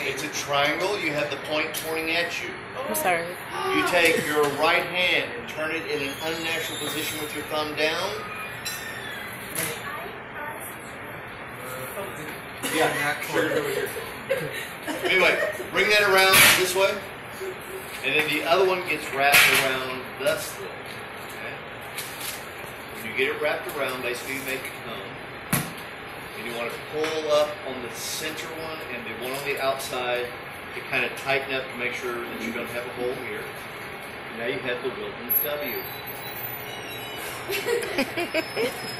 It's a triangle. You have the point pointing at you. I'm sorry. You take your right hand and turn it in an unnatural position with your thumb down. Yeah, sure. Anyway, bring that around this way. And then the other one gets wrapped around thusly. Okay? When you get it wrapped around, basically you make a cone. And you want to pull up on the center one and the one on the outside to kind of tighten up to make sure that you don't have a hole here. And now you have the Wilton's W.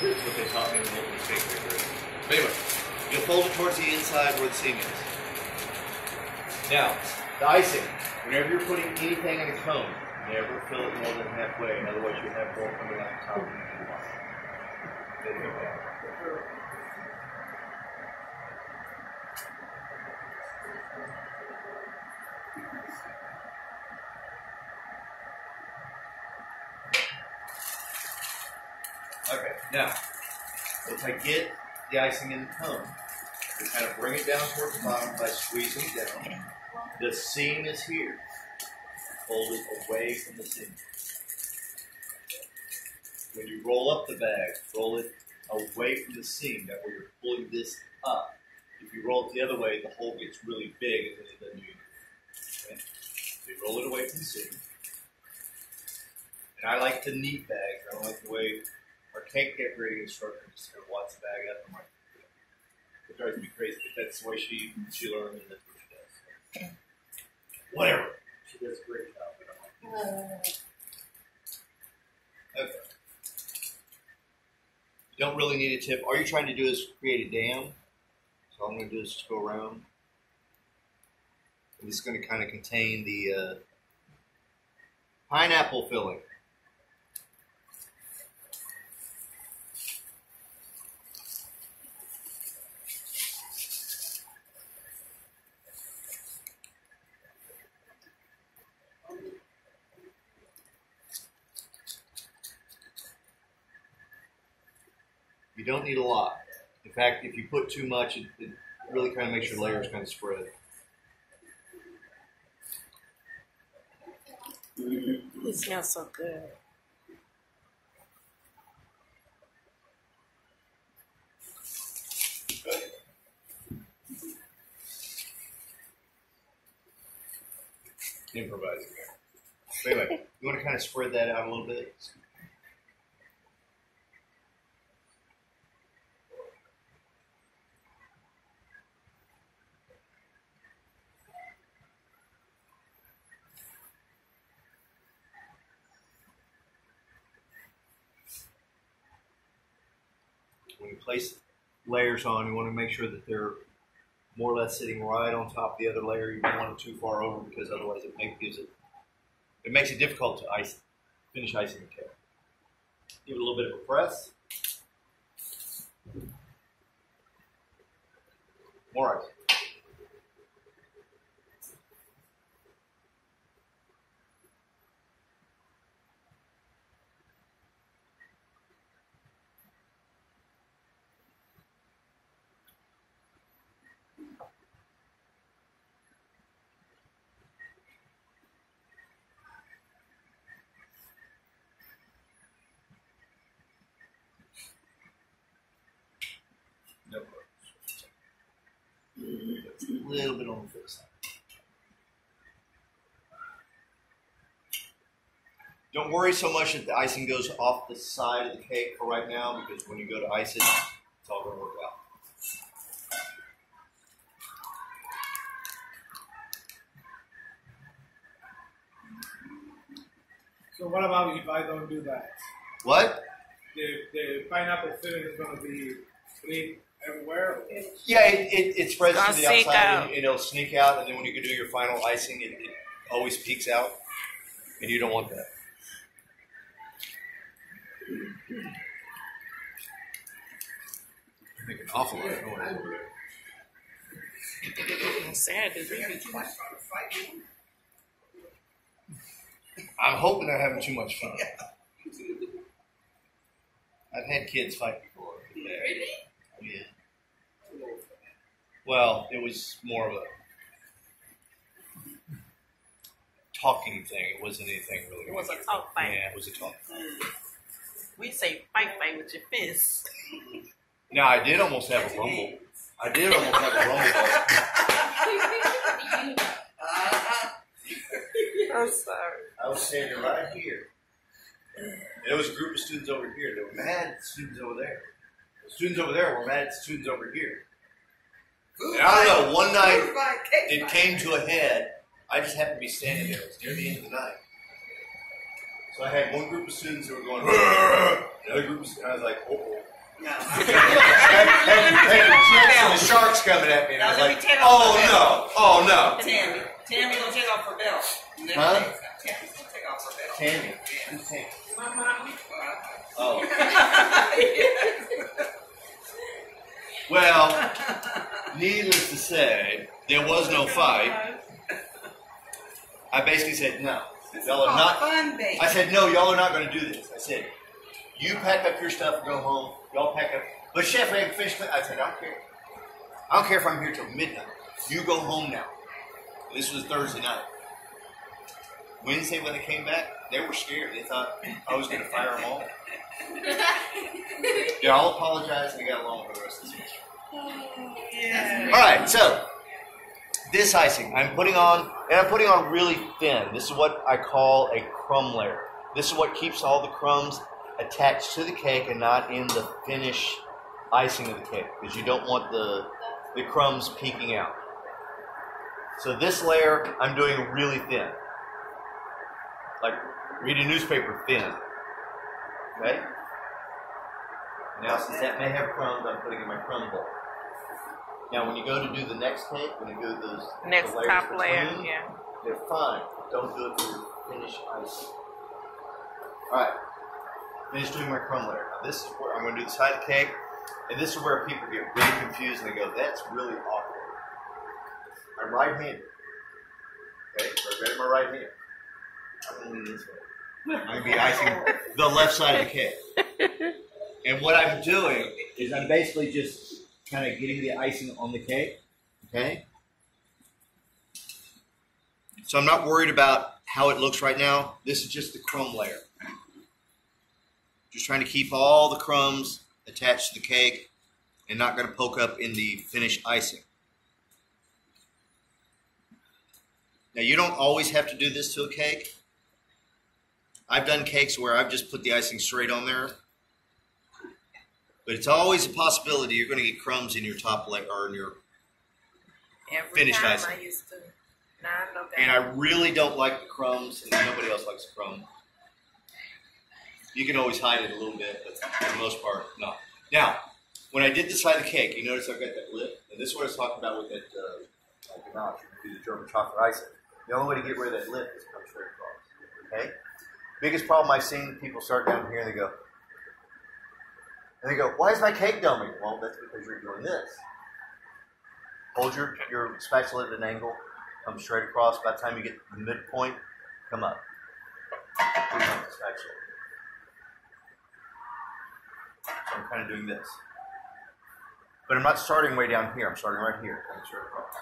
That's what they taught me in the Wilton's cake bakery. But anyway, you'll fold it towards the inside where the seam is. Now, the icing. Whenever you're putting anything in a cone, never fill it more than halfway. Otherwise, you'll have more coming out the top of the Okay, now, if I get the icing in the cone, I kind of bring it down towards the bottom by squeezing it down. The seam is here. Fold it away from the seam. When you roll up the bag, roll it away from the seam. That way you're pulling this up. If you roll it the other way, the hole gets really big and then it doesn't do anything. Okay? So you roll it away from the seam. And I like the neat bags. I don't like the way our cake decorating instructor just kind of wants the bag up. I'm like, it drives me crazy, but that's the way she learned and that's what she does. So. Whatever. She does a great job, but I'm like, okay. You don't really need a tip. All you're trying to do is create a dam. So all I'm going to do is just go around. And this is going to kind of contain the pineapple filling. You don't need a lot. In fact, if you put too much, it really kind of makes your layers kind of spread. It smells so good. Improvising there. But anyway, you want to kind of spread that out a little bit. When you place layers on, you want to make sure that they're more or less sitting right on top of the other layer. You don't want it too far over because otherwise it makes it difficult to finish icing the cake. Give it a little bit of a press. More icing. No a little bit on the side. Don't worry so much that the icing goes off the side of the cake for right now, because when you go to ice it, it's all going to work out. So what about if I don't do that? What? The pineapple filling is going to be clean everywhere? Yeah, it spreads Gonna to the sneak outside out. and it'll sneak out, and then when you do your final icing, it always peeks out, and you don't want that. Make an awful lot of noise over there. I'm sad. I'm hoping they're having too much fun. I've had kids fight before. Yeah. Well, it was more of a talking thing. It wasn't anything really. It was a talk fight. Yeah, it was a talk fight. We say fight with your fists. Now, I did almost have a rumble. I did almost have a rumble. I'm sorry. I was standing right here. There was a group of students over here. They were mad at the students over there. The students over there were mad at the students over here. And I don't know, one night it came to a head. I just happened to be standing there. It was near the end of the night. So I had one group of students who were going, another group of students, and I was like, oh. No. And the sharks coming at me, and I was like, oh no. Tammy gonna take off her belt. Huh? Tammy's gonna take off her belt. Tammy. Who's Tammy? My mom. Oh. Well, needless to say, there was no fight. I basically said, no. Y'all are not. Fun, baby. I said, no, y'all are not going to do this. I said, you pack up your stuff and go home. Y'all pack up. But Chef, I haven't finished. I said, I don't care. I don't care if I'm here till midnight. You go home now. This was Thursday night. Wednesday when they came back, they were scared. They thought I was going to fire them all. They all apologized and they got along for the rest of the semester. Yeah. All right, so this icing I'm putting on, and I'm putting on really thin. This is what I call a crumb layer. This is what keeps all the crumbs attached to the cake and not in the finished icing of the cake, because you don't want the crumbs peeking out. So this layer I'm doing really thin, like read a newspaper thin. Okay. Now, since that may have crumbs, I'm putting in my crumb bowl. Now, when you go to do the next cake, when you do those Next the layers top between, layer, yeah. they're fine. Don't do it for your finished icing. All right. Finish doing my crumb layer. Now, this is where I'm going to do the side of the cake, and this is where people get really confused and they go, "That's really awkward." I'm right-handed. Okay, so I've got my right hand. I'm going to lean this way. I'm going to be icing the left side of the cake. And what I'm doing is I'm basically just kind of getting the icing on the cake, okay? So I'm not worried about how it looks right now. This is just the crumb layer. Just trying to keep all the crumbs attached to the cake and not going to poke up in the finished icing. Now, you don't always have to do this to a cake. I've done cakes where I've just put the icing straight on there. But it's always a possibility you're going to get crumbs in your top layer or in your finished icing. I used to. Nah, I know that. And I really don't like the crumbs, and nobody else likes the crumbs. You can always hide it a little bit, but for the most part, no. Now, when I did the side of the cake, you notice I've got that lip, and this is what I was talking about with that ganache. You do the German chocolate icing. The only way to get rid of that lip is to come straight across. Okay? Biggest problem I've seen, people start down here and they go, "Why is my cake dumbing?" Well, that's because you're doing this. Hold your spatula at an angle, come straight across. By the time you get to the midpoint, come up. Bring up the spatula. So I'm kind of doing this. But I'm not starting way down here. I'm starting right here, coming straight across.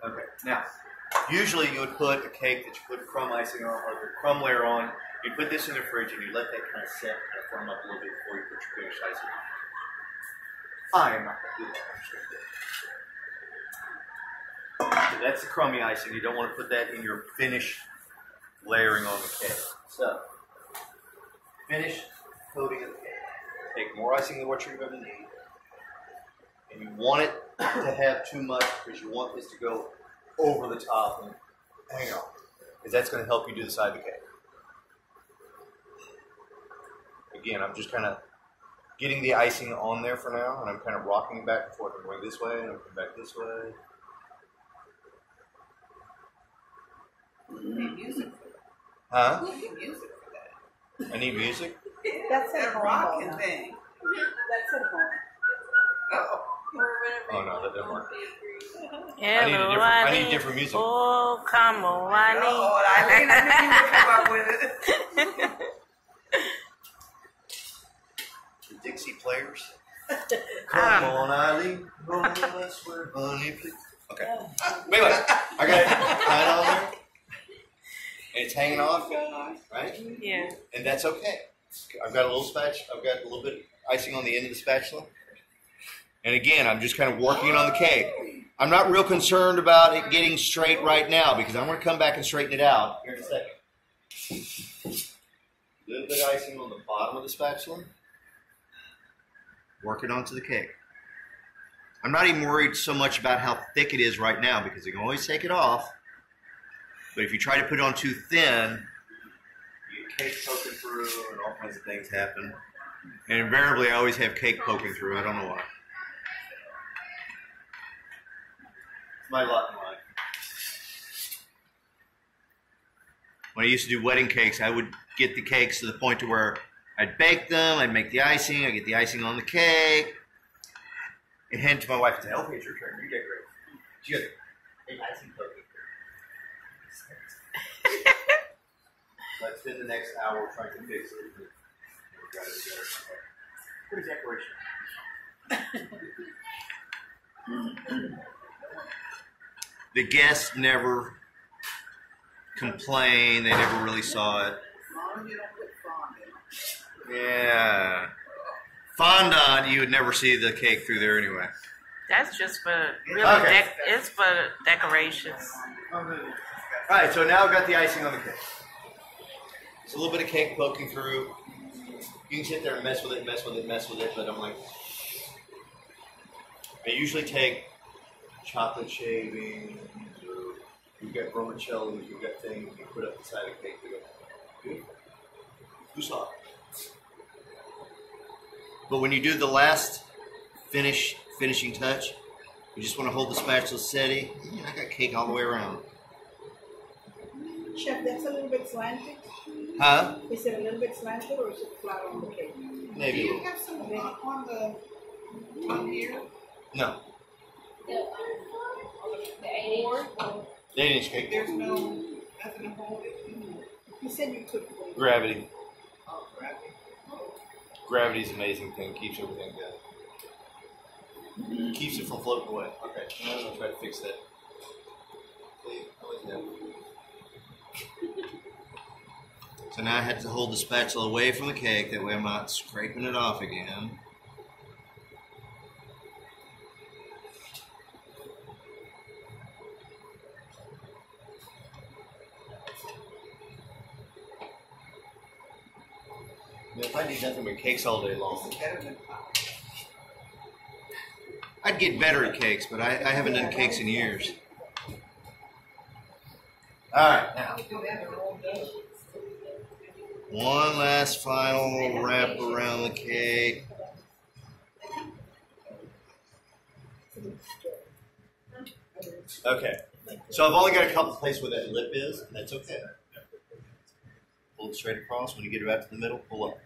Okay, now, usually you would put a cake that you put crumb icing on or the crumb layer on. You put this in the fridge and you let that kind of set and firm up a little bit before you put your finished icing on. I am not going to do that. I'm just going to do it. So that's the crummy icing. You don't want to put that in your finished layering on the cake. So, finish coating of the cake. Take more icing than what you're going to need. And you want it to have too much because you want this to go over the top and hang on. Because that's going to help you do the side of the cake. Again, I'm just kind of getting the icing on there for now, and I'm kind of rocking back and forth. I'm going this way, and I'm coming back this way. You need music for that. Huh? You need music for that. I need music? That's That at home. rocking though. thing. That's at home. Oh. Oh, no, that doesn't work. I Everybody, need different music. oh, come on, I Oh, Eileen, I knew you would come up with it. The Dixie Players. I Come don't on, Eileen. Roll us where honey please. Okay. Wait, I got it tied on there, and it's hanging off, right? Yeah. And that's okay. I've got a little bit of icing on the end of the spatula. And again, I'm just kind of working it on the cake. I'm not real concerned about it getting straight right now because I'm going to come back and straighten it out here in a second. A little bit of icing on the bottom of the spatula. Work it onto the cake. I'm not even worried so much about how thick it is right now because you can always take it off. But if you try to put it on too thin, you get cake poking through and all kinds of things happen. And invariably, I always have cake poking through. I don't know why. It's my lot in life. When I used to do wedding cakes, I would get the cakes to the point to where I'd bake them, I'd make the icing, I'd get the icing on the cake, and hand it to my wife and say, okay, it's your turn, you decorate. She goes, hey, icing poking through. So I'd spend the next hour trying to fix it. Got it together. Good decoration. The guests never complained. They never really saw it. Yeah. Fondant, you would never see the cake through there anyway. That's just for really. Okay. It's for decorations. All right, so now I've got the icing on the cake. It's a little bit of cake poking through. You can sit there and mess with it, but I'm like, I usually take chocolate shavings, or you've got vermicelli, you've got things you put up inside a cake. Beautiful. Who saw it? But when you do the last finishing touch, you just want to hold the spatula steady. I got cake all the way around. Chef, that's a little bit slanted. Huh? Is it a little bit slanted or is it flat on the cake? Maybe. Do you have some on the top here? No. The 8-inch. 8-inch cake. There's no nothing to hold it. You said you took Gravity. Oh, gravity. Gravity's an amazing thing. Keeps everything good. Keeps it from floating away. Okay. Now I'm going to try to fix that. See? Always have. So now I had to hold the spatula away from the cake. That way I'm not scraping it off again. If I did nothing but cakes all day long, Better than pie. I'd get better at cakes, but I haven't done cakes in years. All right, now one last final wrap around the cake. Okay, so I've only got a couple places where that lip is, and that's okay. Pull it straight across. When you get it out to the middle, pull up.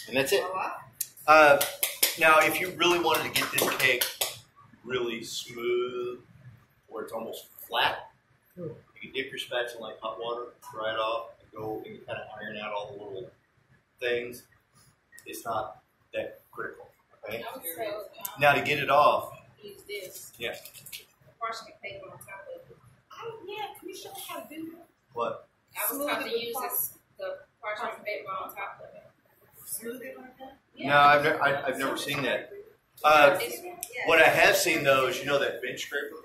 And that's it. Now, if you really wanted to get this cake really smooth, where it's almost flat, you can dip your spatula in like hot water, dry it off, and go and kind of iron out all the little things. It's not that critical. Okay. So, Now to get it off, use this. Yeah. Parchment paper on top of it. Oh, yeah. Can you show me how to do that? what? I was taught to use the parchment paper on top of it. Smooth it like that? No, I've never seen that. What I have seen though is that bench scraper.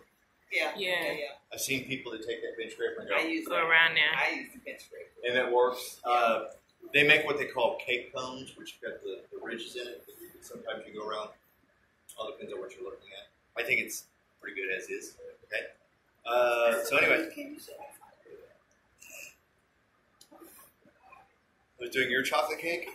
Yeah. Yeah. I've seen people that take that bench scraper and I go, use Go that. around there. I use the bench scraper. and that works. They make what they call cake cones, which have got the ridges in it. Sometimes you go around. All depends on what you're looking at. I think it's pretty good as is. Okay. So anyway, Can you show me? I was doing your chocolate cake.